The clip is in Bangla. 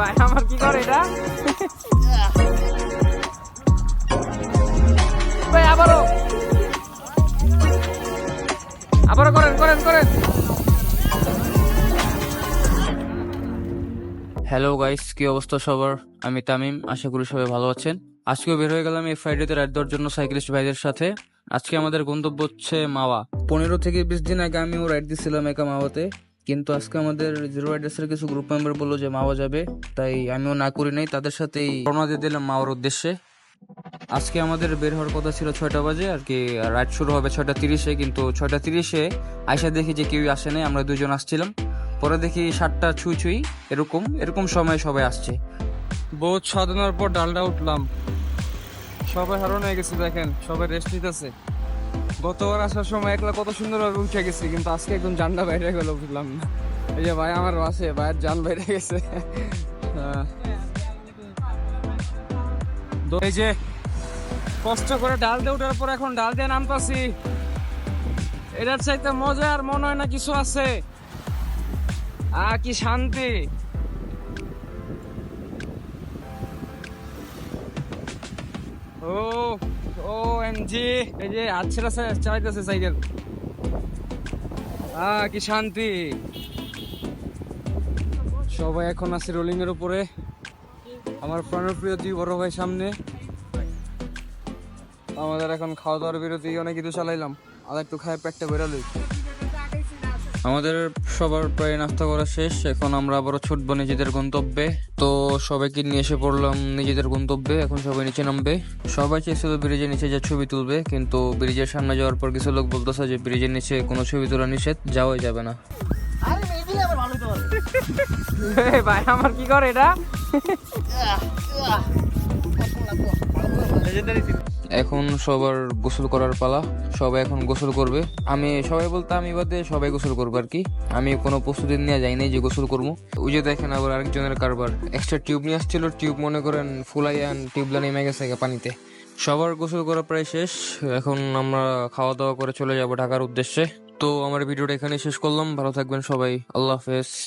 ভাই আমার কি করে এটা? ভাই আবারও আবারও করেন করেন করেন। হ্যালো গাইস, কি অবস্থা সবার? আমি তামিম, আশা করি সবাই ভালো আছেন। আজকেও বের হয়ে গেলাম এই ফ্রাইডেতে রাইড দেওয়ার জন্য সাইক্লিস্ট ভাইদের সাথে। আজকে আমাদের গন্তব্য হচ্ছে মাওয়া। 15 থেকে 20 দিন আগে আমিও রাইড দিছিলাম একা মাওয়াতে, কিন্তু আজকে আমাদের জিরো রাইডার্সের কিছু গ্রুপ মেম্বার বললো যে মাওয়া যাবে, তাই আমিও না করি নাই, তাদের সাথেই রওনা দিয়ে দিলাম মাওয়ার উদ্দেশ্যে। আজকে আমাদের বের হওয়ার কথা ছিল 6টা বাজে আর কি, রাইড শুরু হবে 6টা 30-এ, কিন্তু 6টা 30-এ আইসা দেখি যে কেউই আসে নাই, আমরা দুজন আসছিলাম। পরে দেখি 7টা ছুঁই ছুঁই এরকম এরকম সময় সবাই আসছে। বহুত সাধনার পর ডালটা উঠলাম, সবাই হারণ হয়ে গেছে, দেখেন সবাই রেস্ট নিতেছে। গতবার আসার সময় একলা কত সুন্দরভাবে উঠে গেছি, কিন্তু আজকে একদম জানটা বাইরে গেল, বুঝলাম না। এই যে ভাই আমার আছে, ভাইয়ের জান বাইরে গেছে। এই যে কষ্ট করে ডাল দিয়ে উঠার পর এখন ডাল দিয়ে নামতাছি, এটার চাইতে মজা আর মনে হয় না কিছু আছে। কি শান্তি! ও ও এমজি, এই যে আচ্ছা চালাইতেছে সাইকেল। কি শান্তি! সবাই এখন আছে রোলিং এর উপরে, আমার প্রাণপ্রিয় দুই বড় ভাই সামনে। আমাদের এখন খাওয়া দাওয়ার বিরতি, অনেক কিছু চালাইলাম, আর একটু খায় পেটটা বেরোলই। আমাদের সবার প্রায় নাস্তা করা শেষ, এখন আমরা আবারও ছুটবো নিজেদের গন্তব্যে। তো সবাইকে নিয়ে এসে পড়লাম নিজেদের গন্তব্যে, এখন সবাই নিচে নামবে। সবাই চেয়েছিল ব্রিজের নিচে যে ছবি তুলবে, কিন্তু ব্রিজের সামনে যাওয়ার পর কিছু লোক বলতেছে যে ব্রিজের নিচে কোনো ছবি তোলা নিষেধ, যাওয়াই যাবে না। ভাই আমার কি করে এটা? এখন সবার গোসল করার পালা, সবাই এখন গোসল করবে। সবাই বলতে আমি বাদে সবাই গোসল করবো আর কি। আমি কোনো প্রস্তুতি নিয়ে যাই নাই যে গোসল করবো। ওই যে দেখেন আবার আরেকজনের কারবার, এক্সট্রা টিউব নিয়ে আসছিল, টিউব মনে করেন ফুলাইয়ান টিউবলা নেমে গেছে পানিতে। সবার গোসল করা প্রায় শেষ, এখন আমরা খাওয়া দাওয়া করে চলে যাব ঢাকার উদ্দেশ্যে। তো আমার ভিডিওটা এখানে শেষ করলাম, ভালো থাকবেন সবাই, আল্লাহ হাফেজ।